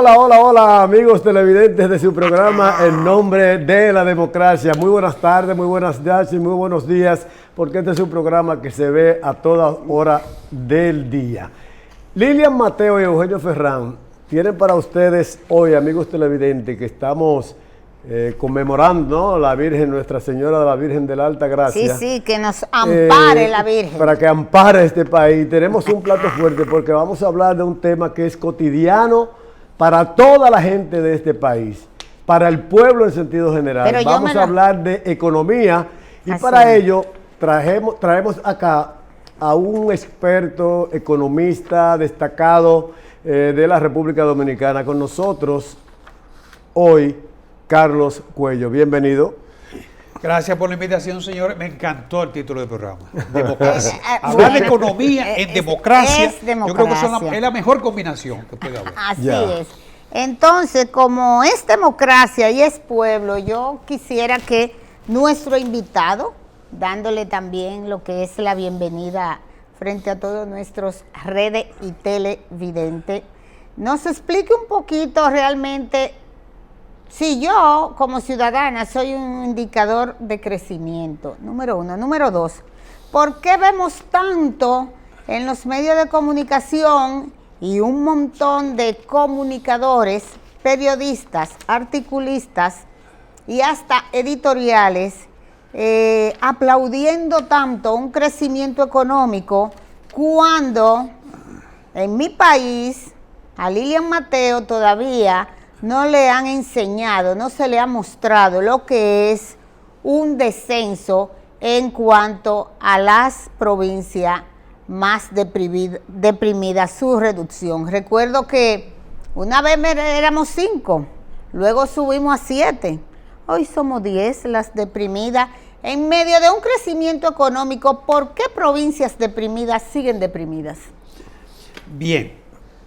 Hola, hola, hola, amigos televidentes de su programa En Nombre de la Democracia. Muy buenas tardes, muy buenas noches, muy buenos días, porque este es un programa que se ve a toda hora del día. Lilian Mateo y Eugenio Ferrán tienen para ustedes hoy, amigos televidentes, que estamos conmemorando, ¿no?, la Virgen, Nuestra Señora de la Virgen de la Alta Gracia. Sí, que nos ampare la Virgen. Para que ampare este país. Tenemos un plato fuerte porque vamos a hablar de un tema que es cotidiano para toda la gente de este país, para el pueblo en sentido general. Vamos a hablar de economía y para ello traemos acá a un experto economista destacado de la República Dominicana con nosotros hoy, Carlos Cuello. Bienvenido. Gracias por la invitación, señores. Me encantó el título del programa. Democracia. Hablar de economía en democracia, yo creo que es la mejor combinación que puede haber. Así es. Entonces, como es democracia y es pueblo, yo quisiera que nuestro invitado, dándole también lo que es la bienvenida frente a todos nuestros redes y televidentes, nos explique un poquito realmente. Si yo, como ciudadana, soy un indicador de crecimiento, número uno. Número dos, ¿por qué vemos tanto en los medios de comunicación y un montón de comunicadores, periodistas, articulistas y hasta editoriales aplaudiendo tanto un crecimiento económico cuando en mi país a Lilian Mateo todavía no le han enseñado, no se le ha mostrado lo que es un descenso en cuanto a las provincias más deprimidas, su reducción? Recuerdo que una vez éramos 5, luego subimos a 7, hoy somos 10 las deprimidas. En medio de un crecimiento económico, ¿por qué provincias deprimidas siguen deprimidas? Bien.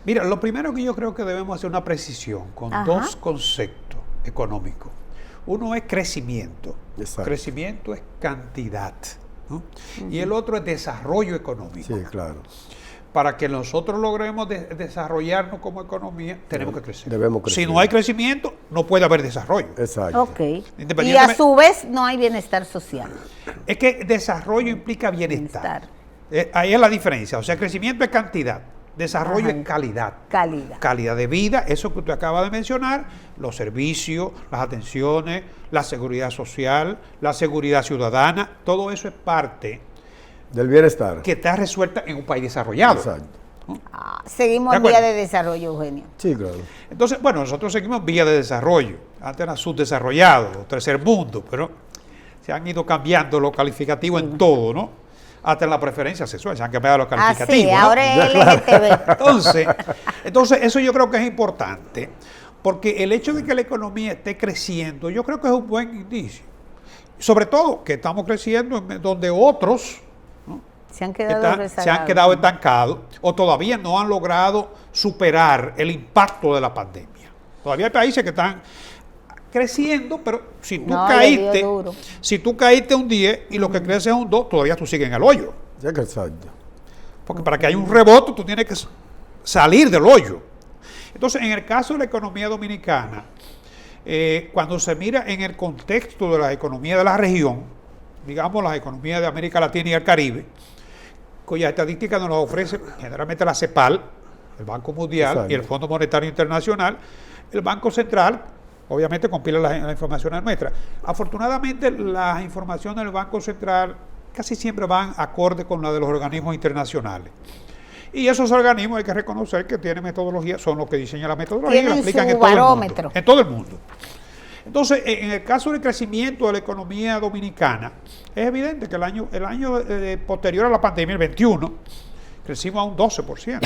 Mira, lo primero que yo creo que debemos hacer una precisión con dos conceptos económicos. Uno es crecimiento. Exacto. Crecimiento es cantidad, ¿no? Y el otro es desarrollo económico. Sí, claro. Para que nosotros logremos desarrollarnos como economía, tenemos que crecer. Debemos crecer. Si no hay crecimiento, no puede haber desarrollo. Exacto. Ok. Y a su vez no hay bienestar social. Es que desarrollo implica bienestar. Ahí es la diferencia. O sea, crecimiento es cantidad. Desarrollo es calidad. Calidad de vida, eso que usted acaba de mencionar, los servicios, las atenciones, la seguridad social, la seguridad ciudadana, todo eso es parte del bienestar que está resuelta en un país desarrollado. Exacto. ¿No? Seguimos en vía de desarrollo, Eugenio. Sí, claro. Entonces, bueno, nosotros seguimos en vía de desarrollo. Antes era subdesarrollado, tercer mundo, pero se han ido cambiando los calificativos en todo, ¿no? Hasta en la preferencia sexual, se han cambiado los calificativos. Sí, ahora es LGTB. Entonces, eso yo creo que es importante, porque el hecho de que la economía esté creciendo, yo creo que es un buen indicio. Sobre todo que estamos creciendo donde otros, ¿no?, se han quedado estancados o todavía no han logrado superar el impacto de la pandemia. Todavía hay países que están creciendo, pero si tú caíste un 10 y lo que crece es un 2, todavía tú sigues en el hoyo. Exacto. Porque para que haya un rebote, tú tienes que salir del hoyo. Entonces, en el caso de la economía dominicana, cuando se mira en el contexto de la economía de la región, digamos las economías de América Latina y el Caribe, cuya estadística nos ofrece generalmente la CEPAL, el Banco Mundial, exacto, y el Fondo Monetario Internacional, el Banco Central, obviamente compila la información nuestra. Afortunadamente, las informaciones del Banco Central casi siempre van acorde con la de los organismos internacionales. Y esos organismos hay que reconocer que tienen metodología, son los que diseñan la metodología y la aplican en todo el mundo. En todo el mundo. Entonces, en el caso del crecimiento de la economía dominicana, es evidente que el año posterior a la pandemia, el 21, crecimos a un 12%.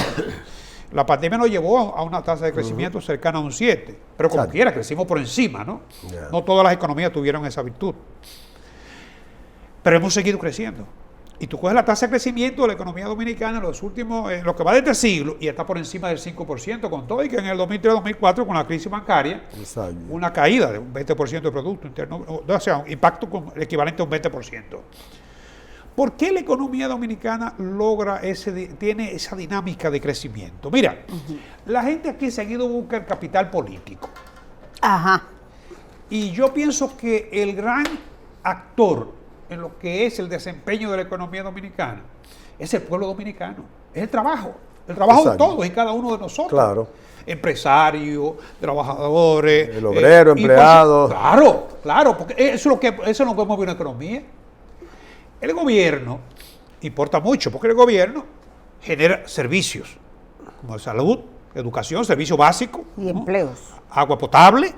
La pandemia nos llevó a una tasa de crecimiento cercana a un 7%, pero como quiera, crecimos por encima, ¿no? Yeah. No todas las economías tuvieron esa virtud. Pero hemos seguido creciendo. Y tú coges la tasa de crecimiento de la economía dominicana en los últimos, lo que va de este siglo, y está por encima del 5%, con todo y que en el 2003-2004, con la crisis bancaria, una caída de un 20% de Producto Interno, o sea, un impacto equivalente a un 20%. ¿Por qué la economía dominicana tiene esa dinámica de crecimiento? Mira, la gente aquí seguido busca el capital político. Ajá. Y yo pienso que el gran actor en lo que es el desempeño de la economía dominicana es el pueblo dominicano, es el trabajo de todos y cada uno de nosotros. Claro. Empresarios, trabajadores. El obrero, empleado. Claro, porque eso es lo que mueve una economía. El gobierno importa mucho, porque el gobierno genera servicios como salud, educación, servicios básicos. Y empleos. Agua potable,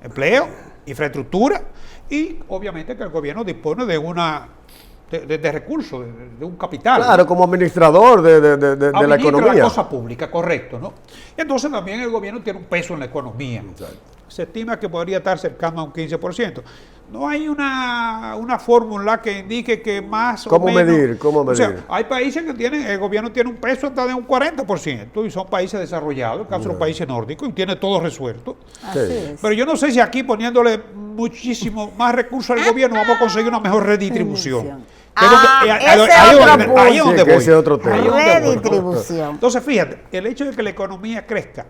empleo, infraestructura, y obviamente que el gobierno dispone de recursos, de un capital. Claro, como administrador de la economía. La cosa pública, correcto, ¿no? Y entonces también el gobierno tiene un peso en la economía. Exacto. Se estima que podría estar cercano a un 15%. No hay una fórmula que indique que más ¿Cómo o menos... medir? ¿Cómo medir? O sea, hay países que el gobierno tiene un peso hasta de un 40%, y son países desarrollados, el caso de los países nórdicos, y tiene todo resuelto. Así es. Pero yo no sé si aquí poniéndole muchísimo más recursos al gobierno vamos a conseguir una mejor redistribución. Ahí es donde voy. Ese otro tema. Redistribución. Entonces, fíjate, el hecho de que la economía crezca,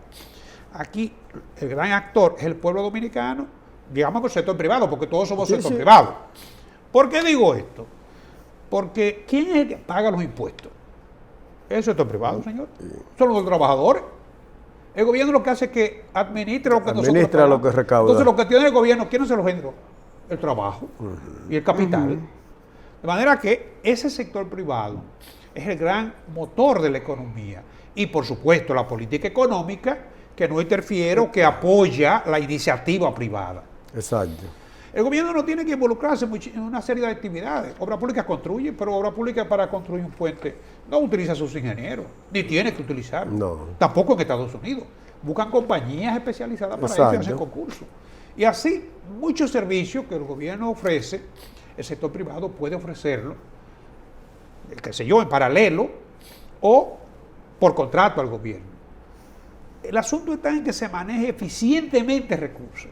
aquí el gran actor es el pueblo dominicano, digamos que el sector privado, porque todos somos sector privado. ¿Por qué digo esto? Porque ¿quién es el que paga los impuestos? El sector privado, señor. Son los trabajadores. El gobierno lo que hace es que administra lo que administra lo que recauda. Entonces, lo que tiene el gobierno, ¿quién se lo genera? El trabajo y el capital. De manera que ese sector privado es el gran motor de la economía. Y, por supuesto, la política económica que no interfiere o que apoya la iniciativa privada. Exacto. El gobierno no tiene que involucrarse en una serie de actividades. Obra pública construye, pero obra pública para construir un puente no utiliza a sus ingenieros, ni tiene que utilizarlo. No. Tampoco en Estados Unidos. Buscan compañías especializadas para eso y hacen concursos. Y así, muchos servicios que el gobierno ofrece, el sector privado puede ofrecerlo, qué sé yo, en paralelo o por contrato al gobierno. El asunto está en que se maneje eficientemente recursos.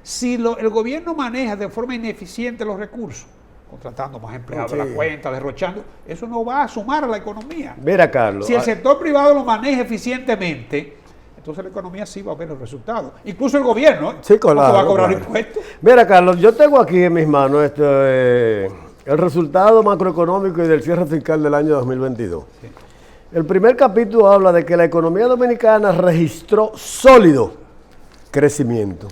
Si el gobierno maneja de forma ineficiente los recursos, contratando más empleados de la cuenta, derrochando, eso no va a sumar a la economía. Mira, Carlos. Si el sector privado lo maneja eficientemente, entonces la economía sí va a ver los resultados. Incluso el gobierno, sí, claro, va a cobrar impuestos. Mira, Carlos, yo tengo aquí en mis manos el resultado macroeconómico y del cierre fiscal del año 2022. Sí. El primer capítulo habla de que la economía dominicana registró sólido crecimiento.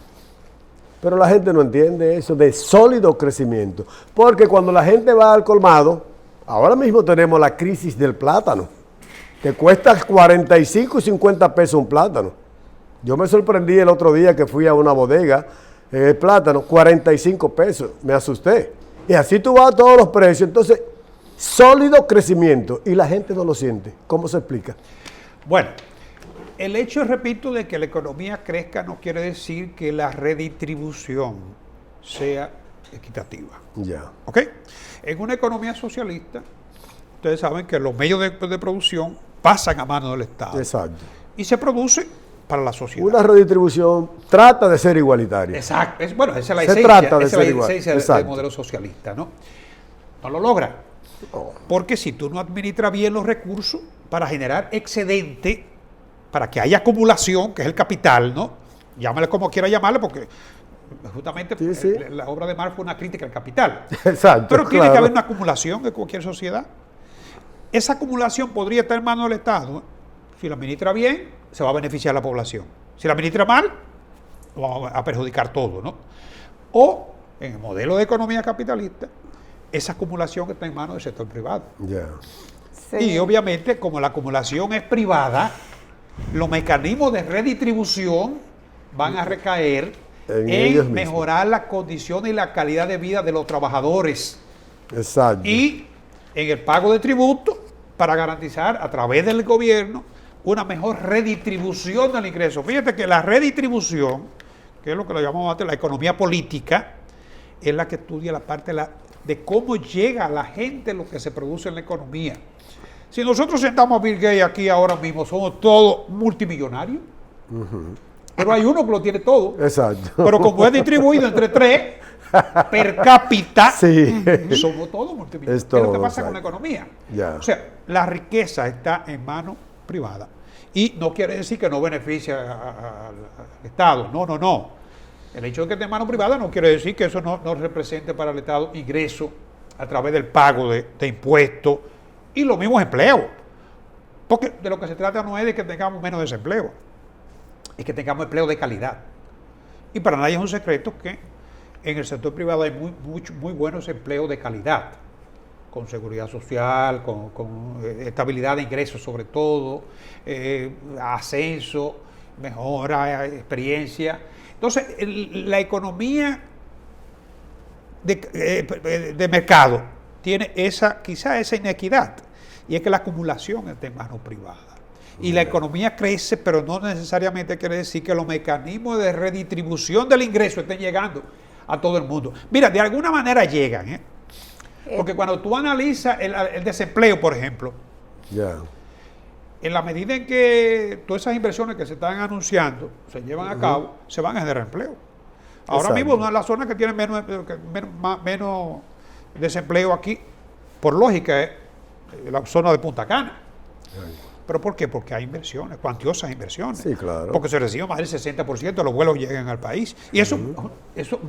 Pero la gente no entiende eso de sólido crecimiento. Porque cuando la gente va al colmado, ahora mismo tenemos la crisis del plátano. Te cuesta 45 y 50 pesos un plátano. Yo me sorprendí el otro día que fui a una bodega, el plátano, 45 pesos. Me asusté. Y así tú vas a todos los precios. Entonces, sólido crecimiento. Y la gente no lo siente. ¿Cómo se explica? Bueno, el hecho, repito, de que la economía crezca no quiere decir que la redistribución sea equitativa. Ya. ¿Ok? En una economía socialista, ustedes saben que los medios de producción pasan a manos del Estado. Exacto. Y se produce para la sociedad. Una redistribución trata de ser igualitaria. Exacto. Bueno, esa es la esencia del modelo socialista, ¿no? No lo logra. Oh. Porque si tú no administras bien los recursos para generar excedente, para que haya acumulación, que es el capital, ¿no? Llámale como quiera llamarle, porque justamente la obra de Marx fue una crítica al capital. Exacto. Pero tiene que haber una acumulación en cualquier sociedad. Esa acumulación podría estar en manos del Estado. Si la administra bien, se va a beneficiar a la población. Si la administra mal, va a perjudicar todo, ¿no? O, en el modelo de economía capitalista, esa acumulación está en manos del sector privado. Yeah. Sí. Y obviamente, como la acumulación es privada, los mecanismos de redistribución van a recaer en mejorar las condiciones y la calidad de vida de los trabajadores. Exacto. Y en el pago de tributos para garantizar a través del gobierno una mejor redistribución del ingreso. Fíjate que la redistribución, que es lo que lo llamamos antes la economía política, es la que estudia la parte de cómo llega a la gente lo que se produce en la economía. Si nosotros sentamos a Bill Gates aquí ahora mismo, somos todos multimillonarios. Pero hay uno que lo tiene todo. Exacto. Pero como es distribuido entre tres, per cápita, sí. somos todos multimillonarios. Es todo, ¿Qué es lo que pasa con exacto. la economía? Ya. O sea, la riqueza está en manos privadas. Y no quiere decir que no beneficie al Estado. No, no, no. El hecho de que esté en manos privadas no quiere decir que eso no represente para el Estado ingresos a través del pago de impuestos y los mismos empleos. Porque de lo que se trata no es de que tengamos menos desempleo, es que tengamos empleo de calidad. Y para nadie es un secreto que en el sector privado hay muy buenos empleos de calidad, con seguridad social, con estabilidad de ingresos sobre todo, ascenso, mejora, experiencia. Entonces, la economía de mercado tiene quizá esa inequidad, y es que la acumulación está en manos privadas. Y la economía crece, pero no necesariamente quiere decir que los mecanismos de redistribución del ingreso estén llegando a todo el mundo. Mira, de alguna manera llegan, ¿eh? Porque cuando tú analizas el desempleo, por ejemplo, en la medida en que todas esas inversiones que se están anunciando se llevan a cabo, se van a generar empleo. Ahora mismo una de las zonas que tienen menos desempleo aquí, por lógica, es la zona de Punta Cana. ¿Pero por qué? Porque hay inversiones, cuantiosas inversiones. Sí, claro. Porque se recibe más del 60% de los vuelos llegan al país. Y eso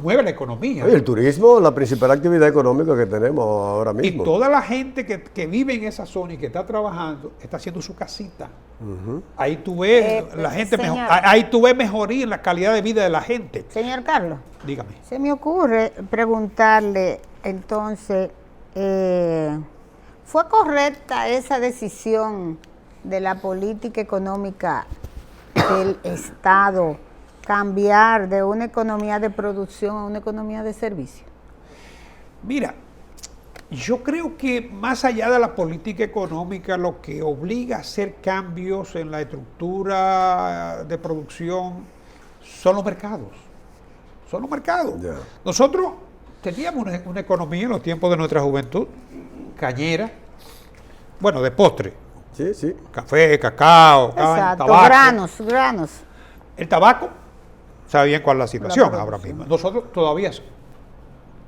mueve la economía. Oye, el turismo es la principal actividad económica que tenemos ahora mismo. Y toda la gente que vive en esa zona y que está trabajando, está haciendo su casita. Ahí tú ves la gente ahí tú ves mejoría en la calidad de vida de la gente. Señor Carlos. Dígame. Se me ocurre preguntarle entonces, ¿fue correcta esa decisión de la política económica del Estado cambiar de una economía de producción a una economía de servicio? Mira, yo creo que más allá de la política económica, lo que obliga a hacer cambios en la estructura de producción son los mercados. Son los mercados. Yeah. Nosotros teníamos una economía en los tiempos de nuestra juventud, cañera, bueno, de postre. Sí, sí. Café, cacao, Exacto, tabaco. granos. El tabaco, sabe bien cuál es la situación ahora mismo. Nosotros todavía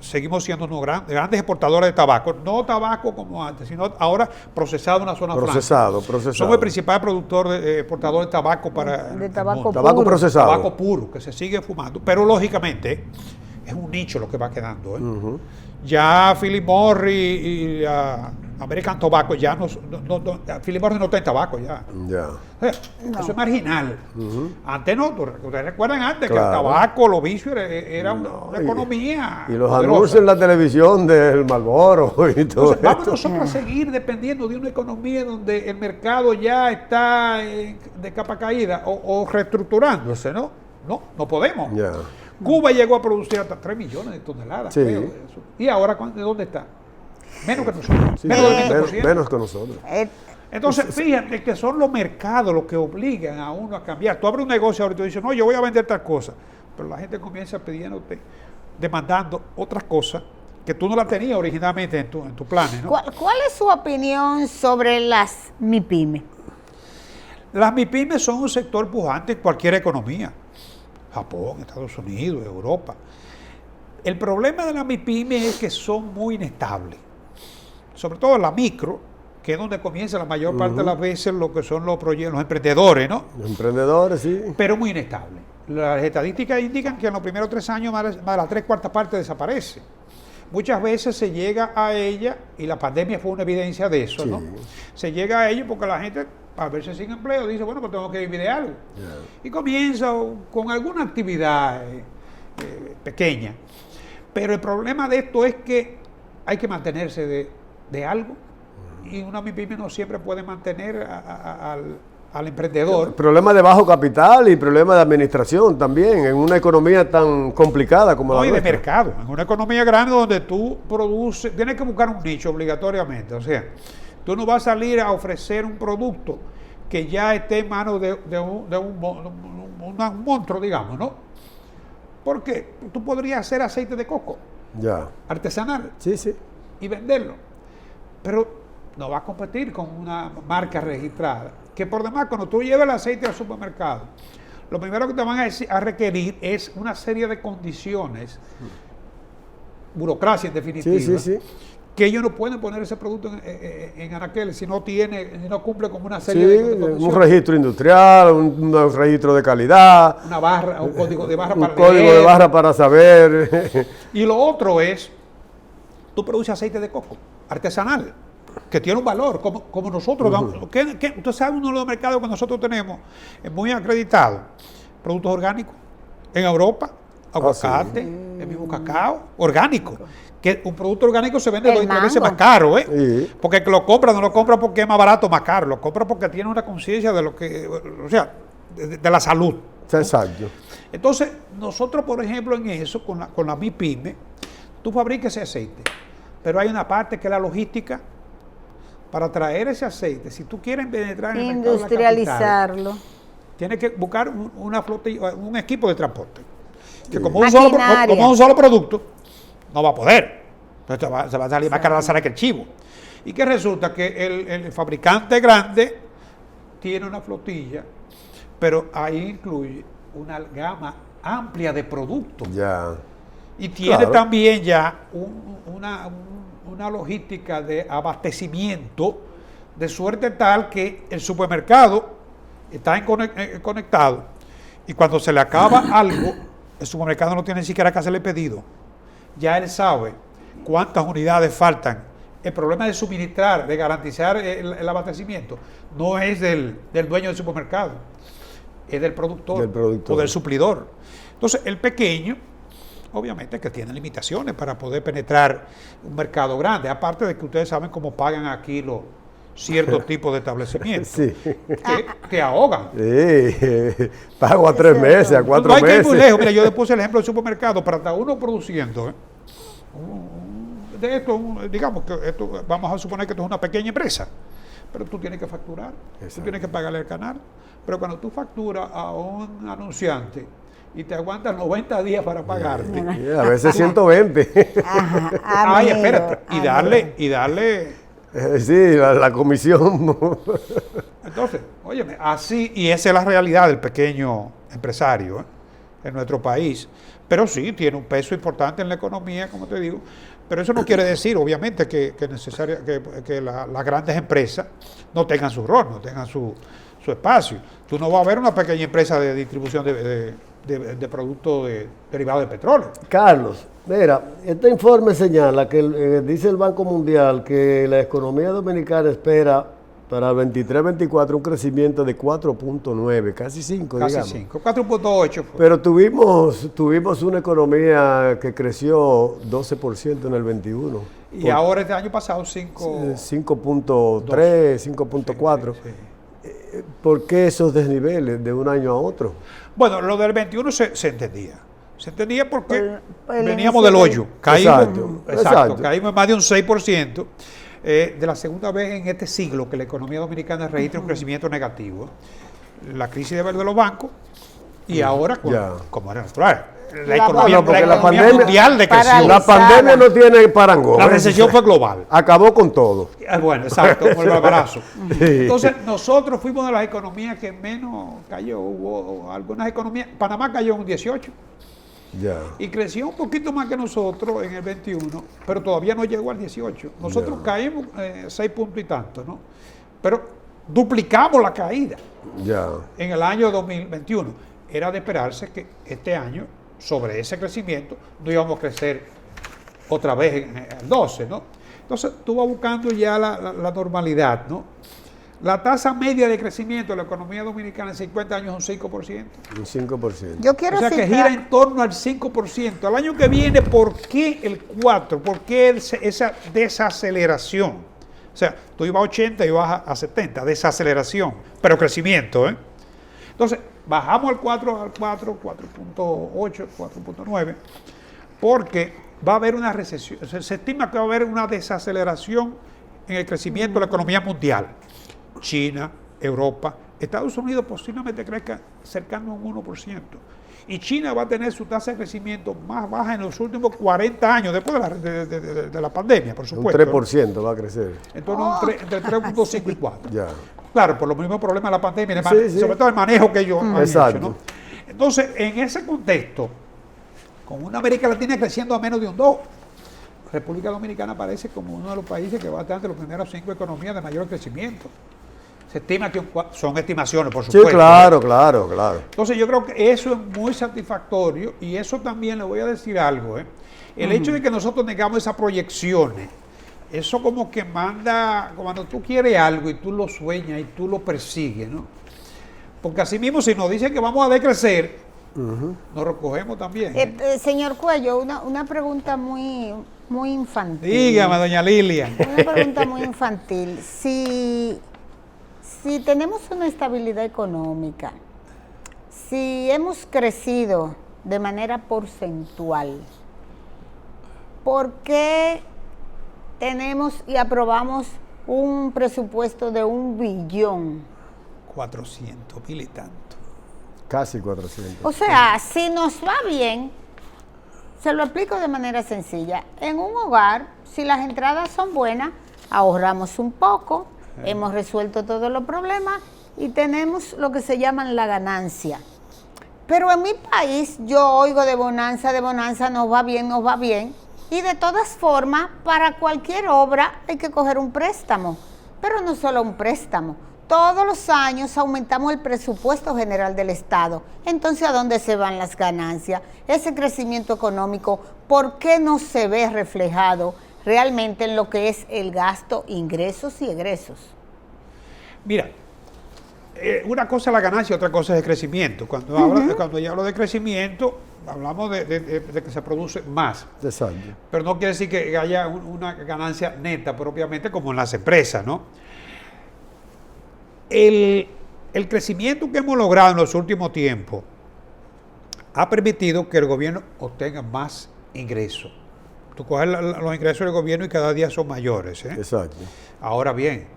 seguimos siendo unos grandes exportadores de tabaco. No tabaco como antes, sino ahora procesado en una zona franca. Procesado. Somos el principal productor, exportador de tabaco para de tabaco puro. Tabaco procesado. Tabaco puro, que se sigue fumando. Pero lógicamente es un nicho lo que va quedando. Ya Philip Morris y American Tobacco ya Philip Morris no está en tabaco ya. Eso es marginal. Antes no, ustedes recuerdan antes que el tabaco, los vicios era una economía. Y los poderosa. anuncios en la televisión del Marlboro y todo. Entonces, vamos nosotros a seguir dependiendo de una economía donde el mercado ya está de capa caída o reestructurándose, ¿no? No podemos. Cuba llegó a producir hasta 3 millones de toneladas. Sí. Creo, ¿y ahora de dónde está? Menos que nosotros. Sí, menos del 20%. menos que nosotros. Entonces, fíjate que son los mercados los que obligan a uno a cambiar. Tú abres un negocio ahora y tú dices, no, yo voy a vender tal cosa. Pero la gente comienza pidiéndote, demandando otras cosas que tú no las tenías originalmente en tu planes, ¿no? ¿Cuál es su opinión sobre las MIPYME? Las MIPYMES son un sector pujante en cualquier economía. Japón, Estados Unidos, Europa. El problema de las MIPYMES es que son muy inestables. Sobre todo la micro, que es donde comienza la mayor parte de las veces lo que son los emprendedores, ¿no? Los emprendedores, sí. Pero muy inestable. Las estadísticas indican que en los primeros 3 años más de la 3/4 parte desaparece. Muchas veces se llega a ella, y la pandemia fue una evidencia de eso, ¿no? Se llega a ella porque la gente, a verse sin empleo, dice, bueno, pues tengo que vivir de algo. Y comienza con alguna actividad pequeña. Pero el problema de esto es que hay que mantenerse de algo, y una MIPYME no siempre puede mantener al emprendedor. Problema de bajo capital y problema de administración también, en una economía tan complicada como la y de nuestra. mercado, en una economía grande donde tú produces, tienes que buscar un nicho obligatoriamente. O sea, tú no vas a salir a ofrecer un producto que ya esté en manos de un monstruo, digamos, ¿no? Porque tú podrías hacer aceite de coco artesanal y venderlo, pero no va a competir con una marca registrada, que por demás cuando tú llevas el aceite al supermercado, lo primero que te van a requerir es una serie de condiciones burocracia en definitiva, Sí. que ellos no pueden poner ese producto en anaqueles si no cumple con una serie de condiciones. Un registro industrial, un registro de calidad, Una barra, un código de barra para código leer. de barra para saber. Y lo otro es, tú produces aceite de coco artesanal, que tiene un valor, como nosotros. Usted sabe, uno de los mercados que nosotros tenemos es muy acreditado, productos orgánicos, en Europa, aguacate, el mismo cacao, orgánico. Que un producto orgánico se vende 2 y 3 veces más caro, Sí. Porque el que lo compra no lo compra porque es más barato o más caro, lo compra porque tiene una conciencia de lo que, o sea, de la salud. Exacto. Entonces, nosotros, por ejemplo, en eso, con la MIPYME, tú fabricas ese aceite, pero hay una parte que es la logística para traer ese aceite. Si tú quieres penetrar en el mercado de la industrializarlo, capital, tienes que buscar una flotilla, un equipo de transporte, que Sí. como un solo producto, no va a poder. Entonces se va a salir más caro la sala que el chivo. Y que resulta que el fabricante grande tiene una flotilla, pero ahí incluye una gama amplia de productos. Ya. Y tiene Claro. también ya una logística de abastecimiento de suerte tal que el supermercado está conectado y cuando se le acaba algo, el supermercado no tiene ni siquiera que hacerle pedido. Ya él sabe cuántas unidades faltan. El problema de suministrar, de garantizar el abastecimiento, no es del dueño del supermercado, es del productor o del suplidor. Entonces, el pequeño, obviamente que tiene limitaciones para poder penetrar un mercado grande, aparte de que ustedes saben cómo pagan aquí los ciertos tipos de establecimientos Sí. que ahogan. Sí. Pago a 3 meses, a 4 No hay que ir meses. muy lejos. Mira, yo le puse el ejemplo del supermercado, para estar uno produciendo, de esto, digamos que esto, vamos a suponer que esto es una pequeña empresa, pero tú tienes que facturar, tú tienes que pagarle al canal, pero cuando tú facturas a un anunciante y te aguantas 90 días para pagarte, A veces 120. ay, espérate, y darle Sí, la comisión. entonces, óyeme, así, y esa es la realidad del pequeño empresario en nuestro país. Pero sí, tiene un peso importante en la economía, como te digo. Pero eso no quiere decir, obviamente, que las grandes empresas no tengan su rol, no tengan su espacio. Tú no vas a ver una pequeña empresa de distribución de productos derivados de petróleo. Carlos, mira, este informe señala que dice el Banco Mundial que la economía dominicana espera para el 23-24 un crecimiento de 4.9, casi 5, Casi digamos. 5, 4.8 fue. Pero tuvimos una economía que creció 12% en el 21. Y ahora este año pasado 5. 5.3, 5.4. Sí. ¿Por qué esos desniveles de un año a otro? Bueno, lo del 21 se entendía. Se entendía porque el veníamos inicio del hoyo. Caímos, Exacto. Caímos en más de un 6%. De la segunda vez en este siglo que la economía dominicana registra un crecimiento negativo. La crisis de los bancos y ahora, como era natural, la economía mundial decreció. La pandemia no tiene parangón. La recesión fue global. Acabó con todo. Bueno, exacto, como el barbarazo. Sí. Entonces, nosotros fuimos de las economías que menos cayó. Hubo algunas economías, Panamá cayó en un 18. Ya. Y creció un poquito más que nosotros en el 21, pero todavía no llegó al 18. Nosotros caímos 6 puntos y tanto, ¿no? Pero duplicamos la caída en el año 2021. Era de esperarse que este año, sobre ese crecimiento, no íbamos a crecer otra vez en el 12, ¿no? Entonces, tú vas buscando ya la normalidad, ¿no? La tasa media de crecimiento de la economía dominicana en 50 años es un 5%. Un 5%. Yo quiero O sea que gira en torno al 5%. Al año que viene, ¿por qué el 4%? ¿Por qué esa desaceleración? O sea, tú ibas a 80 y vas a 70, desaceleración, pero crecimiento, ¿eh? Entonces, bajamos al 4, 4.8, 4.9, porque va a haber una recesión. Se estima que va a haber una desaceleración en el crecimiento de la economía mundial. China, Europa, Estados Unidos posiblemente crezca cercano a un 1%. Y China va a tener su tasa de crecimiento más baja en los últimos 40 años, después de la pandemia, por supuesto. Un 3% va a crecer. En torno a entre 3.5 y 4. Ya. Claro, por los mismos problemas de la pandemia, Sí. sobre todo el manejo que ellos han Exacto. hecho, ¿no? Entonces, en ese contexto, con una América Latina creciendo a menos de un 2, República Dominicana aparece como uno de los países que va a estar entre los primeros 5 economías de mayor crecimiento. Se estima que son estimaciones, por supuesto. Sí, claro, claro, claro. Entonces yo creo que eso es muy satisfactorio y eso también le voy a decir algo. El hecho de que nosotros tengamos esas proyecciones, eso como que manda, cuando tú quieres algo y tú lo sueñas y tú lo persigues, ¿no? Porque así mismo si nos dicen que vamos a decrecer, nos recogemos también. Señor Cuello, una pregunta muy infantil. Dígame, doña Lilian. Una pregunta muy infantil. Si tenemos una estabilidad económica, si hemos crecido de manera porcentual, ¿por qué tenemos y aprobamos un presupuesto de 1 billón? 400,000 y tanto. Casi 400. O sea, si nos va bien, se lo explico de manera sencilla. En un hogar, si las entradas son buenas, ahorramos un poco, hemos resuelto todos los problemas y tenemos lo que se llaman la ganancia. Pero en mi país yo oigo de bonanza, nos va bien. Y de todas formas, para cualquier obra hay que coger un préstamo. Pero no solo un préstamo. Todos los años aumentamos el presupuesto general del Estado. Entonces, ¿a dónde se van las ganancias? Ese crecimiento económico, ¿por qué no se ve reflejado realmente en lo que es el gasto, ingresos y egresos? Mira, una cosa es la ganancia, otra cosa es el crecimiento. Cuando yo hablo de crecimiento, hablamos de que se produce más. Exacto. Pero no quiere decir que haya una ganancia neta propiamente como en las empresas, ¿no? El crecimiento que hemos logrado en los últimos tiempos ha permitido que el gobierno obtenga más ingresos. Tú coges los ingresos del gobierno y cada día son mayores. Exacto. Ahora bien,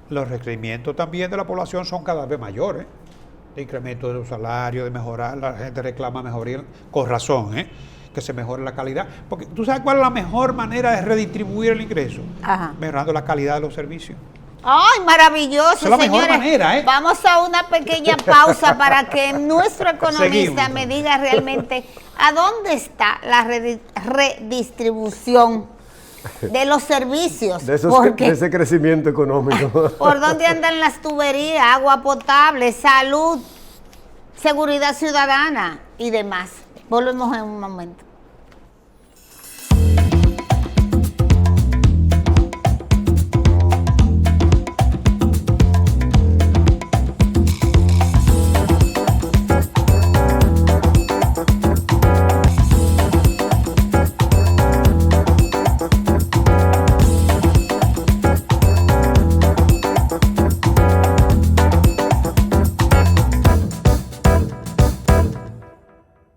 los requerimientos también de la población son cada vez mayores. De incremento de los salarios, de mejorar, la gente reclama mejoría, con razón, que se mejore la calidad. Porque tú sabes cuál es la mejor manera de redistribuir el ingreso. Ajá. Mejorando la calidad de los servicios. ¡Ay, maravilloso, Esa es la mejor señores! manera, Vamos a una pequeña pausa para que nuestro economista Seguimos. me diga realmente a dónde está la redistribución de los servicios. De ese crecimiento económico. ¿Por dónde andan las tuberías, agua potable, salud, seguridad ciudadana y demás? Volvemos en un momento.